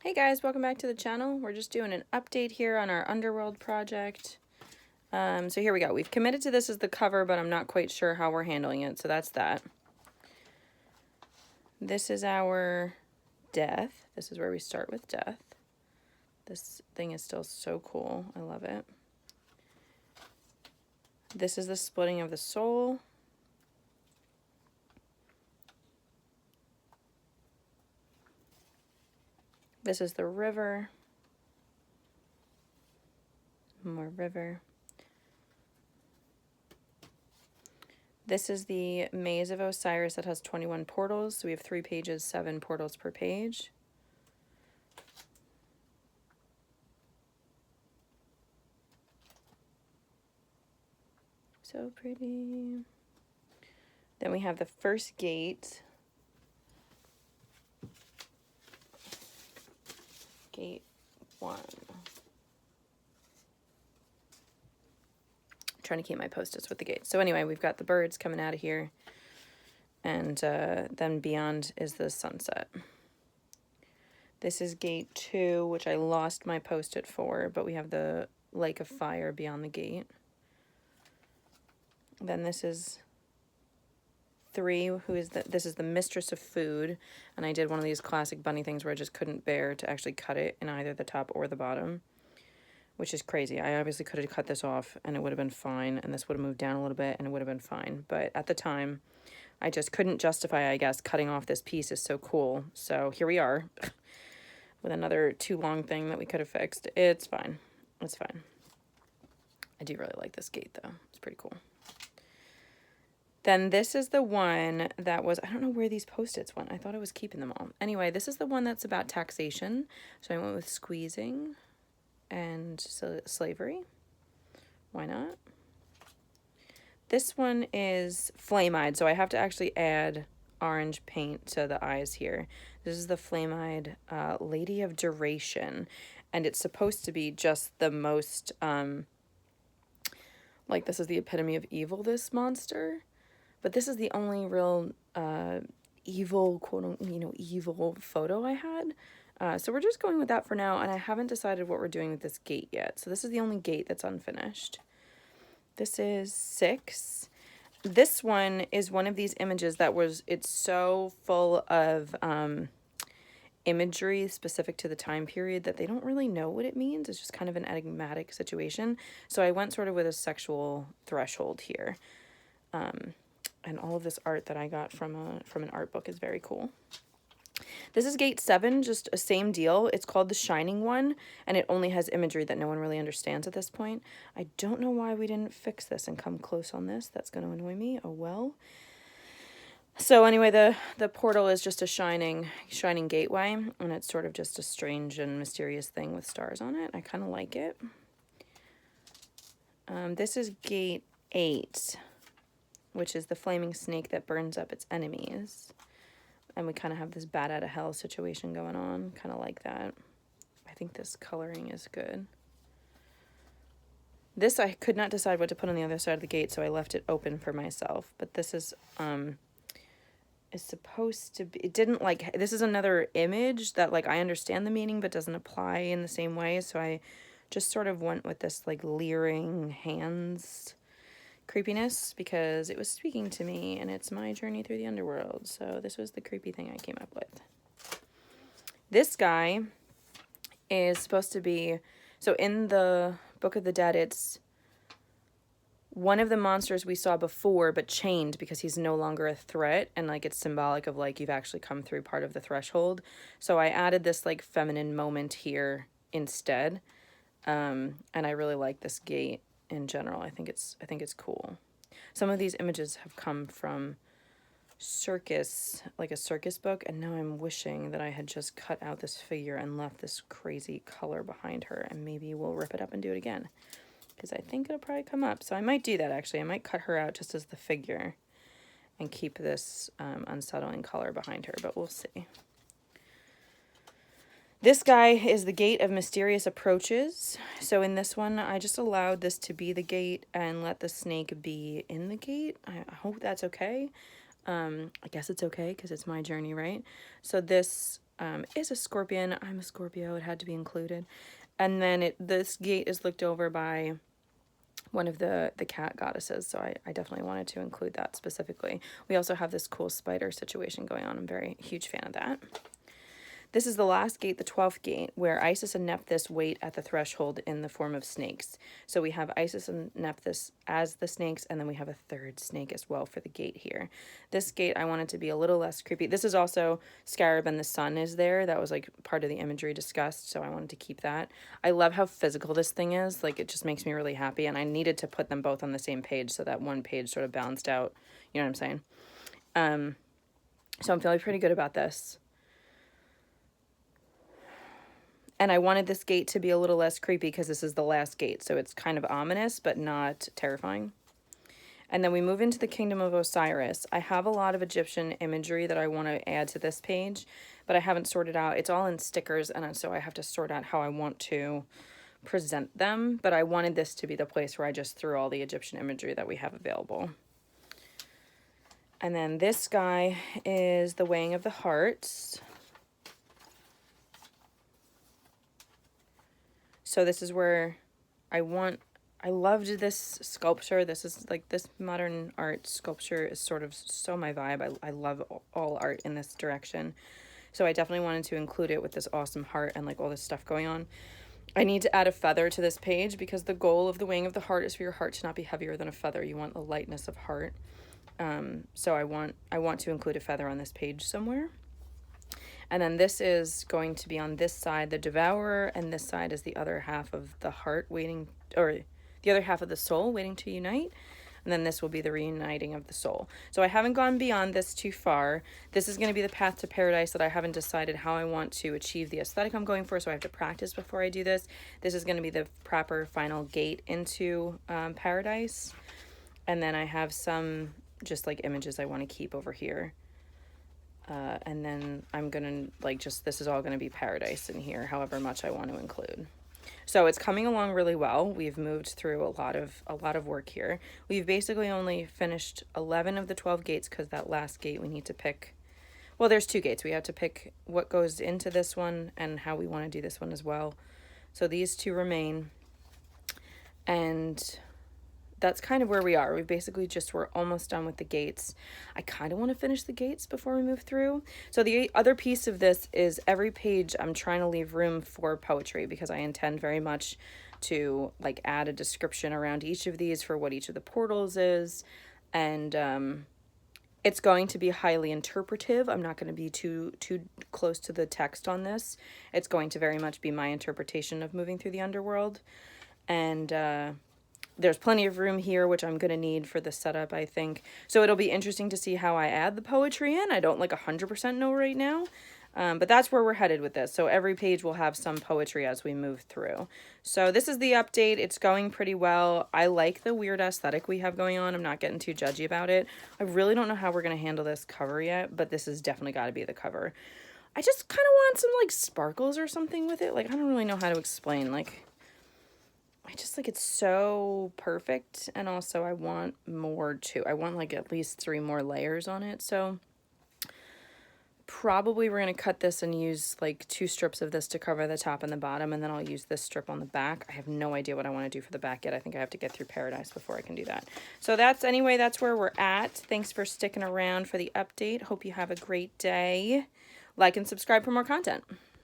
Hey guys, welcome back to the channel. We're just doing an update here on our Underworld project. So here we go. We've committed to this as the cover, but I'm not quite sure how we're handling it, so that's that. This is our death. This is where we start with death. This thing is still so cool. I love it. This is the splitting of the soul. This is the river. More river. This is the Maze of Osiris that has 21 portals. So we have 3 pages, 7 portals per page. So pretty. Then we have the first gate. Gate 1. Trying to keep my post-its with the gate. So anyway, we've got the birds coming out of here. And then beyond is the sunset. This is gate 2, which I lost my post-it for, but we have the lake of fire beyond the gate. Then this is 3, this is the mistress of food, and I did one of these classic bunny things where I just couldn't bear to actually cut it in either the top or the bottom, which is crazy. I obviously could have cut this off and it would have been fine, and this would have moved down a little bit and it would have been fine, but at the time I just couldn't justify, I guess, cutting off this piece is so cool. So here we are with another too long thing that we could have fixed. It's fine. It's fine. I do really like this gate though. It's pretty cool. Then this is the one that was, I don't know where these post-its went. I thought I was keeping them all. Anyway, this is the one that's about taxation. So I went with squeezing and slavery. Why not? This one is flame-eyed. So I have to actually add orange paint to the eyes here. This is the flame-eyed Lady of Duration. And it's supposed to be just the most, like this is the epitome of evil, this monster. But this is the only real evil, evil photo I had. So we're just going with that for now, and I haven't decided what we're doing with this gate yet. So this is the only gate that's unfinished. This is 6. This one is one of these images that it's so full of imagery specific to the time period that they don't really know what it means. It's just kind of an enigmatic situation. So I went sort of with a sexual threshold here. And all of this art that I got from an art book is very cool. This is gate 7, just a same deal. It's called the Shining One, and it only has imagery that no one really understands at this point. I don't know why we didn't fix this and come close on this. That's going to annoy me. Oh well. So anyway, the portal is just a shining gateway, and it's sort of just a strange and mysterious thing with stars on it. I kind of like it. This is gate 8. Which is the flaming snake that burns up its enemies. And we kind of have this bat out of hell situation going on. Kind of like that. I think this coloring is good. This I could not decide what to put on the other side of the gate, so I left it open for myself. But this is supposed to be, it didn't like, this is another image that like I understand the meaning but doesn't apply in the same way. So I just sort of went with this like leering hands creepiness because it was speaking to me and it's my journey through the underworld. So this was the creepy thing I came up with. This guy is supposed to be, so in the Book of the Dead, it's one of the monsters we saw before but chained because he's no longer a threat, and like it's symbolic of like you've actually come through part of the threshold. So I added this like feminine moment here instead, and I really like this gate in general. I think it's cool. Some of these images have come from circus, like a circus book, and now I'm wishing that I had just cut out this figure and left this crazy color behind her, and maybe we'll rip it up and do it again because I think it'll probably come up. So I might do that actually. I might cut her out just as the figure and keep this unsettling color behind her, but we'll see. This guy is the Gate of Mysterious Approaches. So in this one, I just allowed this to be the gate and let the snake be in the gate. I hope that's okay. I guess it's okay because it's my journey, right? So this is a scorpion. I'm a Scorpio. It had to be included. And then this gate is looked over by one of the cat goddesses, so I definitely wanted to include that specifically. We also have this cool spider situation going on. I'm very huge fan of that. This is the last gate, the 12th gate, where Isis and Nephthys wait at the threshold in the form of snakes. So we have Isis and Nephthys as the snakes, and then we have a third snake as well for the gate here. This gate I wanted to be a little less creepy. This is also Scarab and the sun is there. That was like part of the imagery discussed, so I wanted to keep that. I love how physical this thing is. Like, it just makes me really happy, and I needed to put them both on the same page so that one page sort of balanced out. You know what I'm saying? So I'm feeling pretty good about this. And I wanted this gate to be a little less creepy because this is the last gate. So it's kind of ominous, but not terrifying. And then we move into the Kingdom of Osiris. I have a lot of Egyptian imagery that I want to add to this page, but I haven't sorted out. It's all in stickers, and so I have to sort out how I want to present them. But I wanted this to be the place where I just threw all the Egyptian imagery that we have available. And then this guy is the Weighing of the Hearts. So this is where I loved this sculpture. This is like, this modern art sculpture is sort of so my vibe. I love all art in this direction. So I definitely wanted to include it with this awesome heart and like all this stuff going on. I need to add a feather to this page because the goal of the Weighing of the Heart is for your heart to not be heavier than a feather. You want the lightness of heart. So I want to include a feather on this page somewhere. And then this is going to be on this side, the Devourer, and this side is the other half of the heart waiting, or the other half of the soul waiting to unite. And then this will be the reuniting of the soul. So I haven't gone beyond this too far. This is going to be the path to paradise that I haven't decided how I want to achieve the aesthetic I'm going for, so I have to practice before I do this. This is going to be the proper final gate into paradise. And then I have some just like images I want to keep over here. And then I'm gonna this is all gonna be paradise in here, however much I want to include. So it's coming along really well. We've moved through a lot of work here. We've basically only finished 11 of the 12 gates because that last gate we need to pick. Well, there's 2 gates. We have to pick what goes into this one and how we want to do this one as well. So these 2 remain. And that's kind of where we are. We're almost done with the gates. I kind of want to finish the gates before we move through. So the other piece of this is every page I'm trying to leave room for poetry because I intend very much to like add a description around each of these for what each of the portals is. And it's going to be highly interpretive. I'm not going to be too close to the text on this. It's going to very much be my interpretation of moving through the underworld. And there's plenty of room here, which I'm going to need for the setup, I think. So it'll be interesting to see how I add the poetry in. I don't 100% know right now, but that's where we're headed with this. So every page will have some poetry as we move through. So this is the update. It's going pretty well. I like the weird aesthetic we have going on. I'm not getting too judgy about it. I really don't know how we're going to handle this cover yet, but this has definitely got to be the cover. I just kind of want some sparkles or something with it. I don't really know how to explain. I just it's so perfect, and also I want more too. I want at least 3 more layers on it. So probably we're going to cut this and use 2 strips of this to cover the top and the bottom, and then I'll use this strip on the back. I have no idea what I want to do for the back yet. I think I have to get through paradise before I can do that. So that's where we're at. Thanks for sticking around for the update. Hope you have a great day. Like and subscribe for more content.